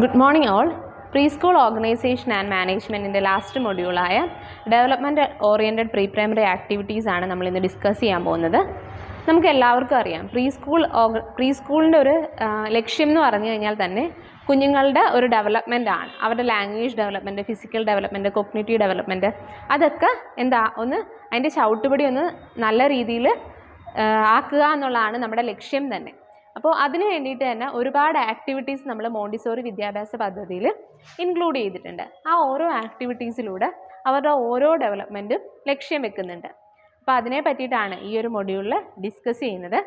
Good morning all. Preschool Organization and Management in the last module Development Oriented Pre-Primary Activities ആണ് നമ്മൾ ഇന്ന് discuss ചെയ്യാൻ പോകുന്നത്. നമുക്ക് എല്ലാവർക്കും അറിയാം പ്രീസ്കൂളിൻ്റെ ഒരു ലക്ഷ്യം എന്ന് പറഞ്ഞു കഴിഞ്ഞാൽ തന്നെ കുഞ്ഞുങ്ങളുടെ ഒരു ഡെവലപ്മെൻ്റ് ആണ്. അവരുടെ language development, physical development, cognitive development അതൊക്കെ ഒന്ന് അതിൻ്റെ ചവിട്ടുപടി ഒന്ന് നല്ല രീതിയിൽ ആക്കുക എന്നുള്ളതാണ് നമ്മുടെ ലക്ഷ്യം തന്നെ. അപ്പോൾ അതിന് വേണ്ടിയിട്ട് തന്നെ ഒരുപാട് ആക്ടിവിറ്റീസ് നമ്മൾ മോണ്ടിസോറി വിദ്യാഭ്യാസ പദ്ധതിയിൽ ഇൻക്ലൂഡ് ചെയ്തിട്ടുണ്ട്. ആ ഓരോ ആക്ടിവിറ്റീസിലൂടെ അവരുടെ ഓരോ ഡെവലപ്മെൻറ്റും ലക്ഷ്യം വെക്കുന്നുണ്ട്. അപ്പോൾ അതിനെ പറ്റിയിട്ടാണ് ഈ ഒരു മൊഡ്യൂളിൽ ഡിസ്കസ് ചെയ്യുന്നത്.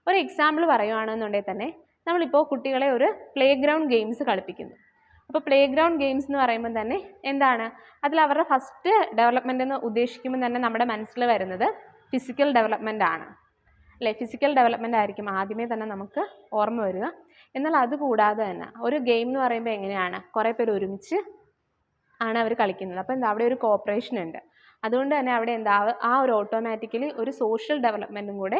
ഒരു എക്സാമ്പിൾ പറയുകയാണെന്നുണ്ടെങ്കിൽ തന്നെ നമ്മളിപ്പോൾ കുട്ടികളെ ഒരു പ്ലേ ഗ്രൗണ്ട് ഗെയിംസ് കളിപ്പിക്കുന്നു. അപ്പോൾ പ്ലേ ഗ്രൗണ്ട് ഗെയിംസ് എന്ന് പറയുമ്പോൾ തന്നെ എന്താണ്, അതിൽ അവരുടെ ഫസ്റ്റ് ഡെവലപ്മെൻ്റ് എന്ന് ഉദ്ദേശിക്കുമ്പോൾ തന്നെ നമ്മുടെ മനസ്സിൽ വരുന്നത് ഫിസിക്കൽ ഡെവലപ്മെൻ്റ് ആണ് അല്ലേ. ഫിസിക്കൽ ഡെവലപ്മെൻ്റ് ആയിരിക്കും ആദ്യമേ തന്നെ നമുക്ക് ഓർമ്മ വരിക. എന്നാൽ അതുകൂടാതെ തന്നെ ഒരു ഗെയിം എന്ന് പറയുമ്പോൾ എങ്ങനെയാണ്, കുറേ പേര് ഒരുമിച്ച് ആണ് അവർ കളിക്കുന്നത്. അപ്പോൾ എന്താ, അവിടെ ഒരു കോപ്പറേഷൻ ഉണ്ട്. അതുകൊണ്ട് തന്നെ അവിടെ എന്താ, ആ ഒരു ഓട്ടോമാറ്റിക്കലി ഒരു സോഷ്യൽ ഡെവലപ്മെൻറ്റും കൂടെ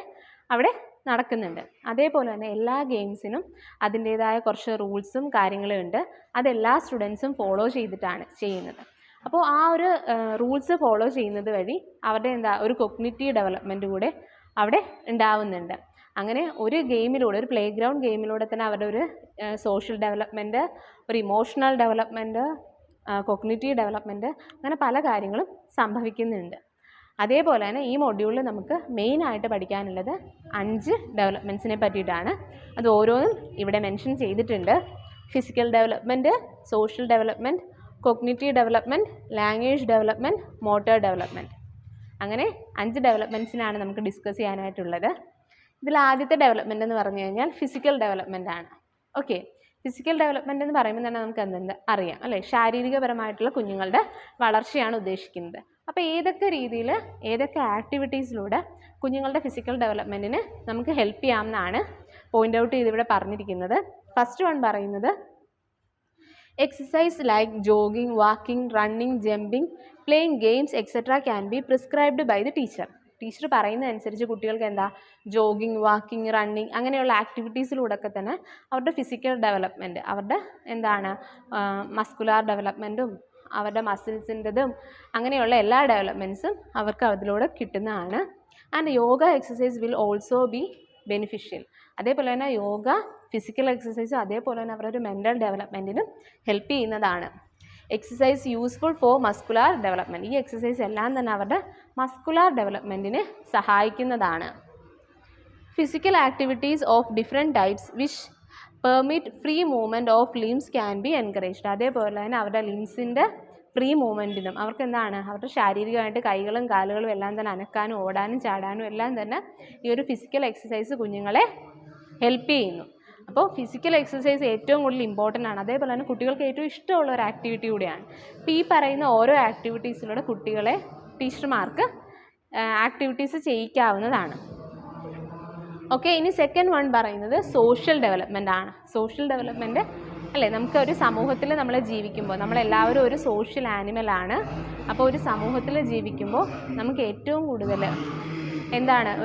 അവിടെ നടക്കുന്നുണ്ട്. അതേപോലെ തന്നെ എല്ലാ ഗെയിംസിനും അതിൻ്റേതായ കുറച്ച് റൂൾസും കാര്യങ്ങളും ഉണ്ട്. അതെല്ലാ സ്റ്റുഡൻസും ഫോളോ ചെയ്തിട്ടാണ് ചെയ്യുന്നത്. അപ്പോൾ ആ ഒരു റൂൾസ് ഫോളോ ചെയ്യുന്നത് വഴി അവരുടെ ഒരു കോഗ്നിറ്റീവ് ഡെവലപ്മെൻറ്റ് കൂടെ അവിടെ ഉണ്ടാവുന്നുണ്ട്. അങ്ങനെ ഒരു ഗെയിമിലൂടെ, ഒരു പ്ലേ ഗ്രൗണ്ട് ഗെയിമിലൂടെ തന്നെ അവരുടെ ഒരു സോഷ്യൽ ഡെവലപ്മെൻറ്റ്, ഒരു ഇമോഷണൽ ഡെവലപ്മെൻറ്റ്, കോഗ്നിറ്റീവ് ഡെവലപ്മെൻറ്റ്, അങ്ങനെ പല കാര്യങ്ങളും സംഭവിക്കുന്നുണ്ട്. അതേപോലെ തന്നെ ഈ മൊഡ്യൂളിൽ നമുക്ക് മെയിനായിട്ട് പഠിക്കാനുള്ളത് 5 ഡെവലപ്മെൻറ്റ്സിനെ പറ്റിയിട്ടാണ്. അത് ഓരോന്നും ഇവിടെ മെൻഷൻ ചെയ്തിട്ടുണ്ട്. Physical development, social development, cognitive development, language development, motor development, അങ്ങനെ 5 ഡെവലപ്മെൻറ്റ്സിനാണ് നമുക്ക് ഡിസ്കസ് ചെയ്യാനായിട്ടുള്ളത്. ഇതിൽ ആദ്യത്തെ ഡെവലപ്മെൻറ്റ് എന്ന് പറഞ്ഞു കഴിഞ്ഞാൽ ഫിസിക്കൽ ഡെവലപ്മെൻ്റ് ആണ്. ഓക്കെ, ഫിസിക്കൽ ഡെവലപ്മെൻറ്റ് എന്ന് പറയുമ്പോൾ തന്നെ നമുക്ക് എന്തെന്ന് അറിയാം അല്ലേ, ശാരീരികപരമായിട്ടുള്ള കുഞ്ഞുങ്ങളുടെ വളർച്ചയാണ് ഉദ്ദേശിക്കുന്നത്. അപ്പോൾ ഏതൊക്കെ രീതിയിൽ, ഏതൊക്കെ ആക്ടിവിറ്റീസിലൂടെ കുഞ്ഞുങ്ങളുടെ ഫിസിക്കൽ ഡെവലപ്മെൻറ്റിന് നമുക്ക് ഹെൽപ്പ് ചെയ്യാമെന്നാണ് പോയിൻ്റ് ഔട്ട് ചെയ്ത് ഇവിടെ പറഞ്ഞിരിക്കുന്നത്. ഫസ്റ്റ് വൺ പറയുന്നത് exercise like jogging, walking, running, jumping, playing games etc. can be prescribed by the teacher. Teacher പറയുന്നതനുസരിച്ച് കുട്ടികൾക്ക് ജോഗിങ്, വാക്കിംഗ്, റണ്ണിങ് അങ്ങനെയുള്ള ആക്ടിവിറ്റീസിലൂടെയൊക്കെ തന്നെ അവരുടെ ഫിസിക്കൽ ഡെവലപ്മെൻറ്റ്, അവരുടെ മസ്കുലാർ ഡെവലപ്മെൻറ്റും അവരുടെ മസിൽസിൻ്റെതും അങ്ങനെയുള്ള എല്ലാ ഡെവലപ്മെൻറ്റ്സും അവർക്ക് അതിലൂടെ കിട്ടുന്നതാണ്. And yoga exercise will also be beneficial. അതേപോലെ തന്നെ യോഗ, ഫിസിക്കൽ എക്സസൈസ് അതേപോലെ തന്നെ അവരുടെ മെൻ്റൽ ഡെവലപ്മെൻറ്റിനും ഹെൽപ്പ് ചെയ്യുന്നതാണ്. Exercise useful for muscular development. ഈ എക്സസൈസ് എല്ലാം തന്നെ അവരുടെ മസ്കുലാർ ഡെവലപ്മെൻറ്റിന് സഹായിക്കുന്നതാണ്. Physical activities of different types which permit free movement of limbs can be encouraged. അതേപോലെ തന്നെ അവരുടെ ലിംസിൻ്റെ ഫ്രീ മൂവ്മെൻറ്റിനും അവർക്ക് അവരുടെ ശാരീരികമായിട്ട് കൈകളും കാലുകളും എല്ലാം തന്നെ അനക്കാനും ഓടാനും ചാടാനും എല്ലാം തന്നെ ഈ ഒരു ഫിസിക്കൽ എക്സസൈസ് കുഞ്ഞുങ്ങളെ ഹെൽപ്പ് ചെയ്യുന്നു. അപ്പോൾ ഫിസിക്കൽ എക്സസൈസ് ഏറ്റവും കൂടുതൽ ഇമ്പോർട്ടൻ്റ് ആണ്. അതേപോലെ തന്നെ കുട്ടികൾക്ക് ഏറ്റവും ഇഷ്ടമുള്ള ഒരു ആക്ടിവിറ്റി കൂടിയാണ്. അപ്പോൾ ഈ പറയുന്ന ഓരോ ആക്ടിവിറ്റീസിലൂടെ കുട്ടികളെ ടീച്ചർമാർക്ക് ആക്ടിവിറ്റീസ് ചെയ്യിക്കാവുന്നതാണ്. ഓക്കെ, ഇനി സെക്കൻഡ് വൺ പറയുന്നത് സോഷ്യൽ ഡെവലപ്മെൻ്റ് ആണ്. സോഷ്യൽ ഡെവലപ്മെൻറ്റ് അല്ലേ, നമുക്ക് ഒരു സമൂഹത്തിൽ നമ്മൾ ജീവിക്കുമ്പോൾ, നമ്മളെല്ലാവരും ഒരു സോഷ്യൽ ആനിമലാണ്. അപ്പോൾ ഒരു സമൂഹത്തിൽ ജീവിക്കുമ്പോൾ നമുക്ക് ഏറ്റവും കൂടുതൽ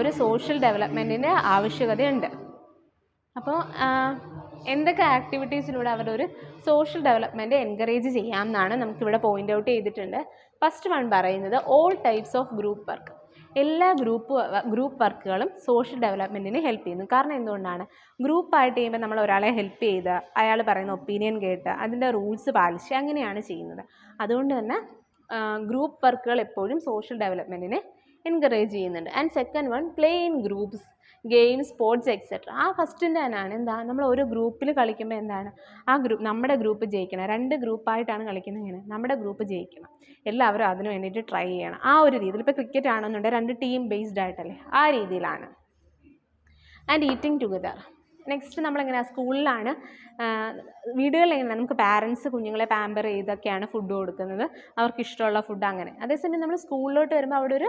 ഒരു സോഷ്യൽ ഡെവലപ്മെൻറ്റിൻ്റെ ആവശ്യകതയുണ്ട്. അപ്പോൾ എന്തൊക്കെ ആക്ടിവിറ്റീസിലൂടെ അവരുടെ ഒരു സോഷ്യൽ ഡെവലപ്മെൻറ്റ് എൻകറേജ് ചെയ്യാമെന്നാണ് നമുക്കിവിടെ പോയിൻ്റ് ഔട്ട് ചെയ്തിട്ടുണ്ട്. ഫസ്റ്റ് വൺ പറയുന്നത് all types of group work. എല്ലാ ഗ്രൂപ്പ് വർക്കുകളും സോഷ്യൽ ഡെവലപ്മെൻറ്റിന് ഹെൽപ്പ് ചെയ്യുന്നു. കാരണം എന്തുകൊണ്ടാണ്, ഗ്രൂപ്പായിട്ട് ചെയ്യുമ്പോൾ നമ്മൾ ഒരാളെ ഹെൽപ്പ് ചെയ്ത് അയാൾ പറയുന്ന ഒപ്പീനിയൻ കേട്ട് അതിൻ്റെ റൂൾസ് പാലിച്ച് അങ്ങനെയാണ് ചെയ്യുന്നത്. അതുകൊണ്ട് തന്നെ ഗ്രൂപ്പ് വർക്കുകൾ എപ്പോഴും സോഷ്യൽ ഡെവലപ്മെൻറ്റിനെ എൻകറേജ് ചെയ്യുന്നുണ്ട്. And second one play in groups, games, sports etcetera. ആ ഫസ്റ്റിൻ്റെ തന്നെയാണ് നമ്മൾ ഒരു ഗ്രൂപ്പിൽ കളിക്കുമ്പോൾ ആ നമ്മുടെ ഗ്രൂപ്പ് ജയിക്കണം. 2 ഗ്രൂപ്പായിട്ടാണ് കളിക്കുന്നത്, നമ്മുടെ ഗ്രൂപ്പ് ജയിക്കണം. എല്ലാവരും അതിന് വേണ്ടിയിട്ട് ട്രൈ ചെയ്യണം. ആ ഒരു രീതിയിൽ, ഇപ്പോൾ ക്രിക്കറ്റ് ആണെന്നുണ്ടെങ്കിൽ 2 ടീം ബേസ്ഡ് ആയിട്ടല്ലേ, ആ രീതിയിലാണ്. And eating together. നെക്സ്റ്റ് നമ്മളെങ്ങനെയാണ്, സ്കൂളിലാണ്, വീടുകളിൽ എങ്ങനെയാണ് നമുക്ക് പാരൻസ് കുഞ്ഞുങ്ങളെ പാമ്പർ ചെയ്തൊക്കെയാണ് ഫുഡ് കൊടുക്കുന്നത്, അവർക്ക് ഇഷ്ടമുള്ള ഫുഡ് അങ്ങനെ. അതേസമയം നമ്മൾ സ്കൂളിലോട്ട് വരുമ്പോൾ അവിടെ ഒരു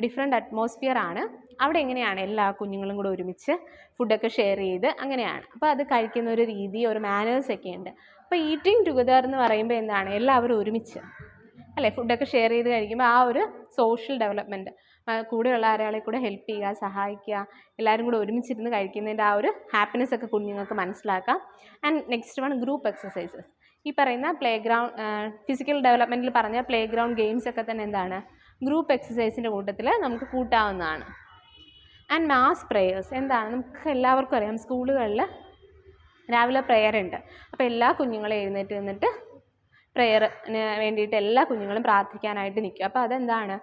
ഡിഫറെൻ്റ് അറ്റ്മോസ്ഫിയർ ആണ്. അവിടെ എങ്ങനെയാണ് എല്ലാ കുഞ്ഞുങ്ങളും കൂടെ ഒരുമിച്ച് ഫുഡൊക്കെ ഷെയർ ചെയ്ത് അങ്ങനെയാണ്. അപ്പോൾ അത് കഴിക്കുന്ന ഒരു രീതി, ഒരു മാനേഴ്സൊക്കെ ഉണ്ട്. അപ്പോൾ ഈറ്റിംഗ് ടുഗദർ എന്ന് പറയുമ്പോൾ എല്ലാവരും ഒരുമിച്ച് അല്ലേ ഫുഡൊക്കെ ഷെയർ ചെയ്ത് കഴിക്കുമ്പോൾ ആ ഒരു സോഷ്യൽ ഡെവലപ്മെൻറ്റ്, കൂടെയുള്ള ഒരാളെ കൂടെ ഹെൽപ്പ് ചെയ്യുക, സഹായിക്കുക, എല്ലാവരും കൂടെ ഒരുമിച്ചിരുന്ന് കഴിക്കുന്നതിൻ്റെ ആ ഒരു ഹാപ്പിനെസ് ഒക്കെ കുഞ്ഞുങ്ങൾക്ക് മനസ്സിലാക്കാം. And next one group exercises. ഈ പറയുന്ന ഫിസിക്കൽ ഡെവലപ്മെൻറ്റിൽ പറഞ്ഞ പ്ലേ ഗ്രൗണ്ട് ഗെയിംസ് ഒക്കെ തന്നെ എന്താണ് ഗ്രൂപ്പ് എക്സസൈസിൻ്റെ കൂട്ടത്തിൽ നമുക്ക് കൂട്ടാവുന്നതാണ്. And mass prayers. എന്താണ്, നമുക്ക് എല്ലാവർക്കും അറിയാം സ്കൂളുകളിൽ രാവിലെ പ്രെയർ ഉണ്ട്. അപ്പോൾ എല്ലാ കുഞ്ഞുങ്ങളും എഴുന്നേറ്റ് നിന്നിട്ട് പ്രെയറിന് വേണ്ടിയിട്ട് എല്ലാ കുഞ്ഞുങ്ങളും പ്രാർത്ഥിക്കാനായിട്ട് നിൽക്കും. അപ്പോൾ അതെന്താണ്,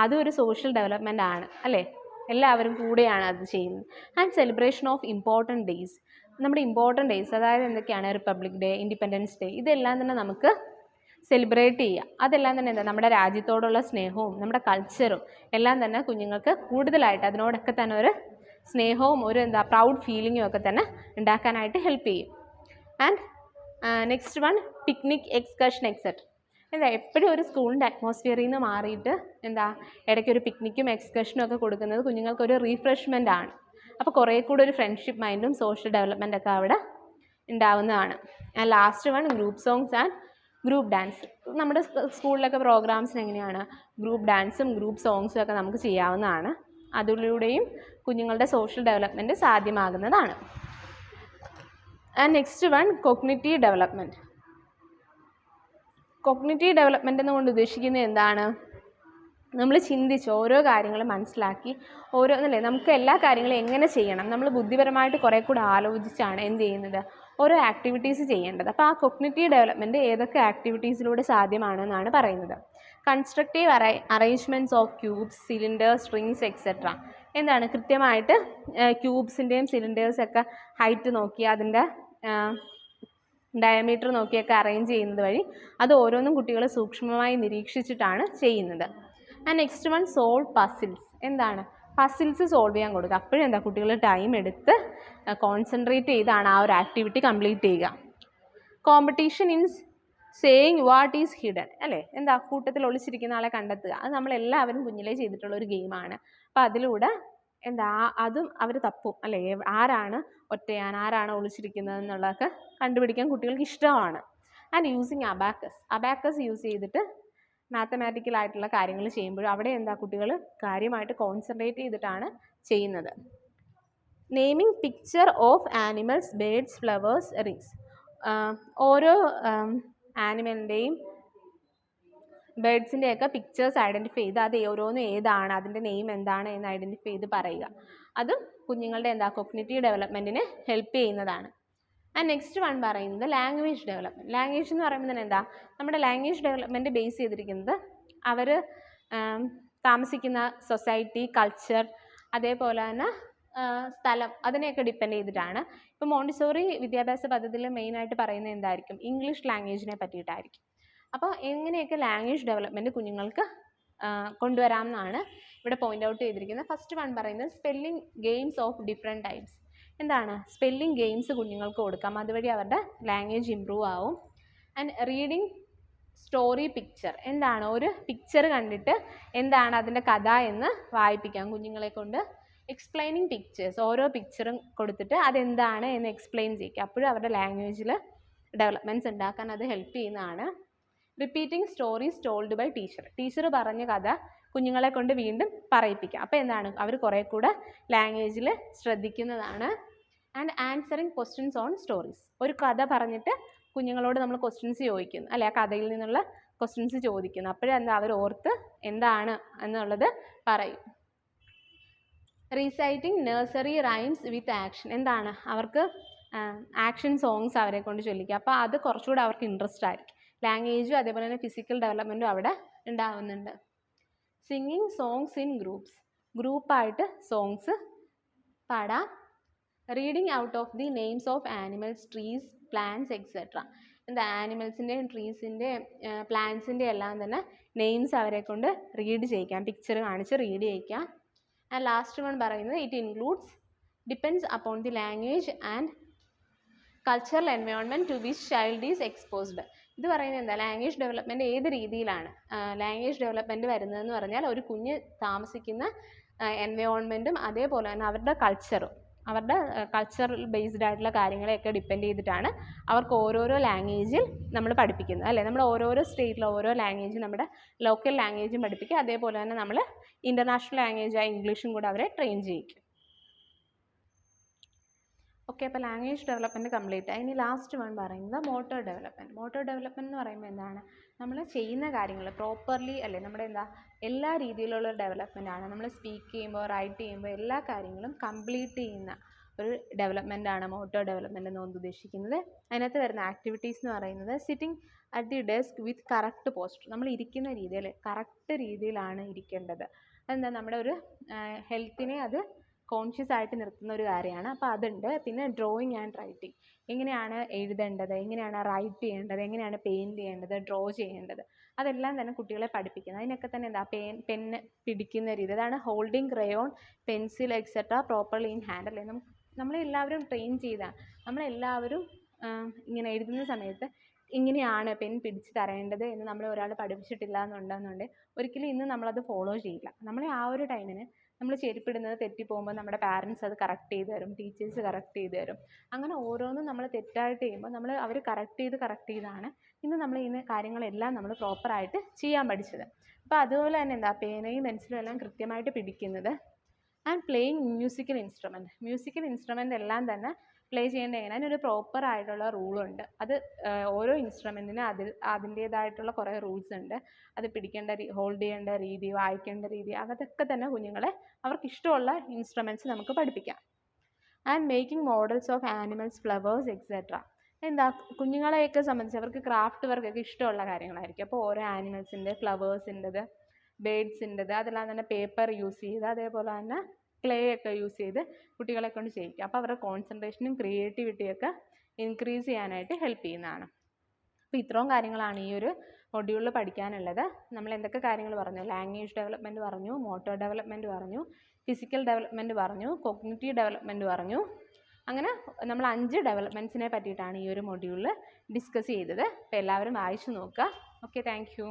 അതും ഒരു സോഷ്യൽ ഡെവലപ്മെൻ്റ് ആണ് അല്ലേ, എല്ലാവരും കൂടെയാണ് അത് ചെയ്യുന്നത്. And celebration of important days. നമ്മുടെ ഇമ്പോർട്ടൻറ്റ് ഡേയ്സ്, അതായത് എന്തൊക്കെയാണ്, റിപ്പബ്ലിക് ഡേ, ഇൻഡിപെൻഡൻസ് ഡേ, ഇതെല്ലാം തന്നെ നമുക്ക് സെലിബ്രേറ്റ് ചെയ്യുക. അതെല്ലാം തന്നെ എന്താ, നമ്മുടെ രാജ്യത്തോടുള്ള സ്നേഹവും നമ്മുടെ കൾച്ചറും എല്ലാം തന്നെ കുഞ്ഞുങ്ങൾക്ക് കൂടുതലായിട്ട് അതിനോടൊക്കെ തന്നെ ഒരു സ്നേഹവും ഒരു പ്രൗഡ് ഫീലിങ്ങും ഒക്കെ തന്നെ ഉണ്ടാക്കാനായിട്ട് ഹെൽപ്പ് ചെയ്യും. And next one picnic, excursion etcetera. എപ്പോഴും ഒരു സ്കൂളിൻ്റെ അറ്റ്മോസ്ഫിയറിൽ നിന്ന് മാറിയിട്ട് ഇടയ്ക്കൊരു പിക്നിക്കും എക്സ്കർഷനും ഒക്കെ കൊടുക്കുന്നത് കുഞ്ഞുങ്ങൾക്കൊരു റീഫ്രഷ്മെൻ്റ് ആണ്. അപ്പോൾ കുറേ കൂടെ ഒരു ഫ്രണ്ട്ഷിപ്പ് മൈൻഡും സോഷ്യൽ ഡെവലപ്മെൻ്റ് ഒക്കെ അവിടെ ഉണ്ടാവുന്നതാണ്. And last one group songs and group dance. നമ്മുടെ സ്കൂളിലൊക്കെ പ്രോഗ്രാംസിന് എങ്ങനെയാണ് ഗ്രൂപ്പ് ഡാൻസും ഗ്രൂപ്പ് സോങ്സും ഒക്കെ നമുക്ക് ചെയ്യാവുന്നതാണ്. അതിലൂടെയും കുഞ്ഞുങ്ങളുടെ സോഷ്യൽ ഡെവലപ്മെൻറ്റ് സാധ്യമാകുന്നതാണ്. And next one cognitive development. Cognitive development എന്നുകൊണ്ട് ഉദ്ദേശിക്കുന്നത് എന്താണ്, നമ്മൾ ചിന്തിച്ച് ഓരോ കാര്യങ്ങളും മനസ്സിലാക്കി ഓരോന്നല്ലേ നമുക്ക് എല്ലാ കാര്യങ്ങളും എങ്ങനെ ചെയ്യണം, നമ്മൾ ബുദ്ധിപരമായിട്ട് കുറേ കൂടെ ആലോചിച്ചാണ് എന്ത് ചെയ്യുന്നത്, ഓരോ ആക്ടിവിറ്റീസ് ചെയ്യേണ്ടത്. അപ്പോൾ ആ കോഗ്നിറ്റീവ് ഡെവലപ്മെൻറ്റ് ഏതൊക്കെ ആക്ടിവിറ്റീസിലൂടെ സാധ്യമാണെന്നാണ് പറയുന്നത്. Constructive arrangements of cubes, cylinders, strings etcetera. എന്താണ്, കൃത്യമായിട്ട് ക്യൂബ്സിൻ്റെയും സിലിണ്ടേഴ്സൊക്കെ ഹൈറ്റ് നോക്കി അതിൻ്റെ ഡയമീറ്റർ നോക്കിയൊക്കെ അറേഞ്ച് ചെയ്യുന്നത് വഴി അത് ഓരോന്നും കുട്ടികൾ സൂക്ഷ്മമായി നിരീക്ഷിച്ചിട്ടാണ് ചെയ്യുന്നത്. And next one solve puzzles. എന്താണ്, പസിൽസ് സോൾവ് ചെയ്യാൻ കൊടുക്കുക. അപ്പോഴും കുട്ടികൾ ടൈം എടുത്ത് കോൺസെൻട്രേറ്റ് ചെയ്താണ് ആ ഒരു ആക്ടിവിറ്റി കംപ്ലീറ്റ് ചെയ്യുക. Competition in saying what is hidden അല്ലേ, കൂട്ടത്തിൽ ഒളിച്ചിരിക്കുന്ന ആളെ കണ്ടെത്തുക. അത് നമ്മളെല്ലാവരും കുഞ്ഞിലേ ചെയ്തിട്ടുള്ള ഒരു ഗെയിമാണ്. അപ്പോൾ അതിലൂടെ അതും അവർ തപ്പും അല്ലേ, ആരാണ് ഒറ്റയാൻ, ആരാണ് ഒളിച്ചിരിക്കുന്നത് എന്നുള്ളതൊക്കെ കണ്ടുപിടിക്കാൻ കുട്ടികൾക്ക് ഇഷ്ടമാണ്. ആൻഡ് യൂസിങ് അബാക്കസ് യൂസ് ചെയ്തിട്ട് മാത്തമാറ്റിക്കൽ ആയിട്ടുള്ള കാര്യങ്ങൾ ചെയ്യുമ്പോഴും അവിടെ കുട്ടികൾ കാര്യമായിട്ട് കോൺസെൻട്രേറ്റ് ചെയ്തിട്ടാണ് ചെയ്യുന്നത്. Naming picture of animals, birds, flowers, rings. ഓരോ ആനിമലിൻ്റെയും ബേർഡ്സിൻ്റെയൊക്കെ പിക്ചേഴ്സ് ഐഡൻറ്റിഫൈ ചെയ്ത് അത് ഓരോന്നും ഏതാണ്, അതിൻ്റെ നെയിം എന്താണ് എന്ന് ഐഡൻറ്റിഫൈ ചെയ്ത് പറയുക. അതും കുഞ്ഞുങ്ങളുടെ കോഗ്നിറ്റീവ് ഡെവലപ്മെൻറ്റിന് ഹെൽപ്പ് ചെയ്യുന്നതാണ്. ആൻഡ് നെക്സ്റ്റ് വൺ പറയുന്നത് ലാംഗ്വേജ് ഡെവലപ്മെൻറ്റ്. ലാംഗ്വേജ് എന്ന് പറയുമ്പോൾ തന്നെ നമ്മുടെ ലാംഗ്വേജ് ഡെവലപ്മെൻറ്റ് ബേസ് ചെയ്തിരിക്കുന്നത് അവർ താമസിക്കുന്ന സൊസൈറ്റി, കൾച്ചർ, അതേപോലെ തന്നെ സ്ഥലം, അതിനെയൊക്കെ ഡിപ്പെൻഡ് ചെയ്തിട്ടാണ്. ഇപ്പോൾ മോണ്ടിസോറി വിദ്യാഭ്യാസ പദ്ധതിയിൽ മെയിനായിട്ട് പറയുന്നത് എന്തായിരിക്കും, ഇംഗ്ലീഷ് ലാംഗ്വേജിനെ പറ്റിയിട്ടായിരിക്കും. അപ്പോൾ എങ്ങനെയൊക്കെ ലാംഗ്വേജ് ഡെവലപ്മെൻറ്റ് കുഞ്ഞുങ്ങൾക്ക് കൊണ്ടുവരാമെന്നാണ് ഇവിടെ പോയിൻ്റ് ഔട്ട് ചെയ്തിരിക്കുന്നത്. ഫസ്റ്റ് വൺ പറയുന്നത് spelling games of different types. Spelling games കുഞ്ഞുങ്ങൾക്ക് കൊടുക്കാം, അതുവഴി അവരുടെ ലാംഗ്വേജ് ഇമ്പ്രൂവ് ആവും. And reading story picture. ഒരു പിക്ചർ കണ്ടിട്ട് എന്താണ് അതിൻ്റെ കഥ എന്ന് വായിപ്പിക്കാം കുഞ്ഞുങ്ങളെ കൊണ്ട്. എക്സ്പ്ലെയിനിങ് പിക്ചേഴ്സ്, ഓരോ പിക്ചറും കൊടുത്തിട്ട് അതെന്താണ് എന്ന് എക്സ്പ്ലെയിൻ ചെയ്യിക്കുക. അപ്പോഴും അവരുടെ ലാംഗ്വേജിൽ ഡെവലപ്മെൻറ്റ്സ് ഉണ്ടാക്കാൻ അത് ഹെൽപ്പ് ചെയ്യുന്നതാണ്. Repeating stories told by teacher പറഞ്ഞ കഥ കുഞ്ഞുങ്ങളെ കൊണ്ട് വീണ്ടും പറയിപ്പിക്കുക. അപ്പോൾ അവർ കുറേ കൂടെ ലാംഗ്വേജിൽ ശ്രദ്ധിക്കുന്നതാണ്. And answering questions on stories. ഒരു കഥ പറഞ്ഞിട്ട് കുഞ്ഞുങ്ങളോട് നമ്മൾ ക്വസ്റ്റ്യൻസ് ചോദിക്കുന്നു അല്ലേ, ആ കഥയിൽ നിന്നുള്ള ക്വസ്റ്റ്യൻസ് ചോദിക്കുന്നു. അപ്പോഴേ അവർ ഓർത്ത് എന്താണ് എന്നുള്ളത് പറയും. റീസൈറ്റിംഗ് നഴ്സറി റൈംസ് വിത്ത് ആക്ഷൻ. അവർക്ക് ആക്ഷൻ സോങ്സ് അവരെ കൊണ്ട് ചൊല്ലിക്കുക. അപ്പോൾ അത് കുറച്ചുകൂടെ അവർക്ക് ഇൻട്രസ്റ്റ് ആയിരിക്കും. ലാംഗ്വേജും അതേപോലെ തന്നെ ഫിസിക്കൽ ഡെവലപ്മെൻറ്റും അവിടെ ഉണ്ടാവുന്നുണ്ട്. Singing songs in groups. ഗ്രൂപ്പായിട്ട് സോങ്സ് പാടാം. Reading out of the names of animals, trees, plants etcetera. ആനിമൽസിൻ്റെയും ട്രീസിൻ്റെയും പ്ലാന്റ്സിൻ്റെയും എല്ലാം തന്നെ നെയിംസ് അവരെ കൊണ്ട് റീഡ് ചെയ്യിക്കാം, പിക്ചർ കാണിച്ച് റീഡ് ചെയ്യിക്കാം. ആൻഡ് ലാസ്റ്റ് വൺ പറയുന്നത് it includes depends upon the language and cultural environment to which child is exposed. ഇത് പറയുന്നത് ലാംഗ്വേജ് ഡെവലപ്മെൻറ്റ് ഏത് രീതിയിലാണ് ലാംഗ്വേജ് ഡെവലപ്മെൻറ്റ് വരുന്നതെന്ന് പറഞ്ഞാൽ ഒരു കുഞ്ഞ് താമസിക്കുന്ന എൻവയോൺമെൻറ്റും അതേപോലെ തന്നെ അവരുടെ കൾച്ചറും അവരുടെ കൾച്ചറൽ ബേസ്ഡ് ആയിട്ടുള്ള കാര്യങ്ങളെയൊക്കെ ഡിപ്പെൻഡ് ചെയ്തിട്ടാണ് അവർക്ക് ഓരോരോ ലാംഗ്വേജിൽ നമ്മൾ പഠിപ്പിക്കുന്നത് അല്ലേ. നമ്മൾ ഓരോരോ സ്റ്റേറ്റിൽ ഓരോ ലാംഗ്വേജ് നമ്മുടെ ലോക്കൽ ലാംഗ്വേജും പഠിപ്പിക്കുക, അതേപോലെ തന്നെ നമ്മൾ ഇൻ്റർനാഷണൽ ലാംഗ്വേജായ ഇംഗ്ലീഷും കൂടെ അവരെ ട്രെയിൻ ചെയ്യിക്കും. ഓക്കെ, അപ്പോൾ ലാംഗ്വേജ് ഡെവലപ്മെൻറ്റ് കംപ്ലീറ്റ് ആയി. ഇനി ലാസ്റ്റ് വൺ പറയുന്നത് മോട്ടോർ ഡെവലപ്മെൻറ്റ്. മോട്ടോർ ഡെവലപ്മെൻറ്റ് എന്ന് പറയുമ്പോൾ എന്താണ്, നമ്മൾ ചെയ്യുന്ന കാര്യങ്ങൾ പ്രോപ്പർലി അല്ലേ, നമ്മുടെ എല്ലാ രീതിയിലുള്ള ഡെവലപ്മെൻ്റ് ആണ്. നമ്മൾ സ്പീക്ക് ചെയ്യുമ്പോൾ റൈറ്റ് ചെയ്യുമ്പോൾ എല്ലാ കാര്യങ്ങളും കംപ്ലീറ്റ് ചെയ്യുന്ന ഒരു ഡെവലപ്മെൻ്റ് ആണ് മോട്ടോർ ഡെവലപ്മെൻറ്റ് എന്നുകൊണ്ട് ഉദ്ദേശിക്കുന്നത്. അതിനകത്ത് വരുന്ന ആക്ടിവിറ്റീസ് എന്ന് പറയുന്നത് sitting at the desk with correct poster. നമ്മൾ ഇരിക്കുന്ന രീതിയിൽ കറക്റ്റ് രീതിയിലാണ് ഇരിക്കേണ്ടത്. അതെന്താ, നമ്മുടെ ഒരു ഹെൽത്തിനെ അത് കോൺഷ്യസ് ആയിട്ട് നിർത്തുന്ന ഒരു കാര്യമാണ്. അപ്പോൾ അതുണ്ട്. പിന്നെ ഡ്രോയിങ് ആൻഡ് റൈറ്റിംഗ്, എങ്ങനെയാണ് എഴുതേണ്ടത്, എങ്ങനെയാണ് റൈറ്റ് ചെയ്യേണ്ടത്, എങ്ങനെയാണ് പെയിൻറ്റ് ചെയ്യേണ്ടത്, ഡ്രോ ചെയ്യേണ്ടത്, അതെല്ലാം തന്നെ കുട്ടികളെ പഠിപ്പിക്കുന്നത്. അതിനൊക്കെ തന്നെ പെന്ന് പിടിക്കുന്ന രീതി, അതാണ് holding crayon, pencil etcetera properly in hand അല്ലേ. നമ്മളെല്ലാവരും ട്രെയിൻ ചെയ്താണ്. നമ്മളെല്ലാവരും ഇങ്ങനെ എഴുതുന്ന സമയത്ത് ഇങ്ങനെയാണ് പെൻ പിടിച്ച് തരേണ്ടത് എന്ന് നമ്മൾ ഒരാൾ പഠിപ്പിച്ചിട്ടില്ല എന്നുണ്ടെന്നുണ്ട് ഒരിക്കലും ഇന്ന് നമ്മളത് ഫോളോ ചെയ്യില്ല. നമ്മളെ ആ ഒരു ടൈമിന് നമ്മൾ ചെരുപ്പിടുന്നത് തെറ്റിപ്പോകുമ്പോൾ നമ്മുടെ പാരൻസ് അത് കറക്റ്റ് ചെയ്ത് തരും, ടീച്ചേഴ്സ് കറക്റ്റ് ചെയ്ത് തരും. അങ്ങനെ ഓരോന്നും നമ്മൾ തെറ്റായിട്ട് ചെയ്യുമ്പോൾ അവർ കറക്റ്റ് ചെയ്താണ് ഇന്ന് നമ്മൾ ഇന്ന് കാര്യങ്ങളെല്ലാം നമ്മൾ പ്രോപ്പറായിട്ട് ചെയ്യാൻ പഠിച്ചത്. അപ്പോൾ അതുപോലെ തന്നെ പേനയും പെൻസിലും എല്ലാം കൃത്യമായിട്ട് പിടിക്കുന്നത്. ആൻഡ് പ്ലേയിങ് മ്യൂസിക്കൽ ഇൻസ്ട്രുമെൻ്റ് എല്ലാം തന്നെ പ്ലേ ചെയ്യേണ്ട എങ്ങനെ, അതിനൊരു പ്രോപ്പറായിട്ടുള്ള റൂളുണ്ട്. അത് ഓരോ ഇൻസ്ട്രുമെൻറ്റിനും അതിൻ്റേതായിട്ടുള്ള കുറേ റൂൾസ് ഉണ്ട്. അത് പിടിക്കേണ്ട ഹോൾഡ് ചെയ്യേണ്ട രീതി, വായിക്കേണ്ട രീതി, അതൊക്കെ തന്നെ കുഞ്ഞുങ്ങളെ അവർക്കിഷ്ടമുള്ള ഇൻസ്ട്രുമെൻറ്റ്സ് നമുക്ക് പഠിപ്പിക്കാം. And making models of animals, flowers etcetera. കുഞ്ഞുങ്ങളെയൊക്കെ സംബന്ധിച്ച് അവർക്ക് ക്രാഫ്റ്റ് വർക്കൊക്കെ ഇഷ്ടമുള്ള കാര്യങ്ങളായിരിക്കും. അപ്പോൾ ഓരോ ആനിമൽസിൻ്റെ, ഫ്ലവേഴ്സിൻ്റെത്, ബേഡ്സിൻ്റെത്, അതെല്ലാം തന്നെ പേപ്പർ യൂസ് ചെയ്ത് അതേപോലെ തന്നെ ക്ലേ ഒക്കെ യൂസ് ചെയ്ത് കുട്ടികളെ കൊണ്ട് ചെയ്യിക്കുക. അപ്പോൾ അവരുടെ കോൺസെൻട്രേഷനും ക്രിയേറ്റിവിറ്റിയൊക്കെ ഇൻക്രീസ് ചെയ്യാനായിട്ട് ഹെൽപ്പ് ചെയ്യുന്നതാണ്. അപ്പോൾ ഇത്രയും കാര്യങ്ങളാണ് ഈ ഒരു മൊഡ്യൂളിൽ പഠിക്കാനുള്ളത്. നമ്മൾ എന്തൊക്കെ കാര്യങ്ങൾ പറഞ്ഞു, ലാംഗ്വേജ് ഡെവലപ്മെൻറ്റ് പറഞ്ഞു, മോട്ടോർ ഡെവലപ്മെൻറ്റ് പറഞ്ഞു, ഫിസിക്കൽ ഡെവലപ്മെൻറ്റ് പറഞ്ഞു, കോഗ്നിറ്റീവ് ഡെവലപ്മെൻറ്റ് പറഞ്ഞു. അങ്ങനെ നമ്മൾ 5 ഡെവലപ്മെൻറ്റ്സിനെ പറ്റിയിട്ടാണ് ഈ ഒരു മൊഡ്യൂളിൽ ഡിസ്കസ് ചെയ്തത്. അപ്പോൾ എല്ലാവരും വായിച്ചു നോക്കുക. Okay, thank you.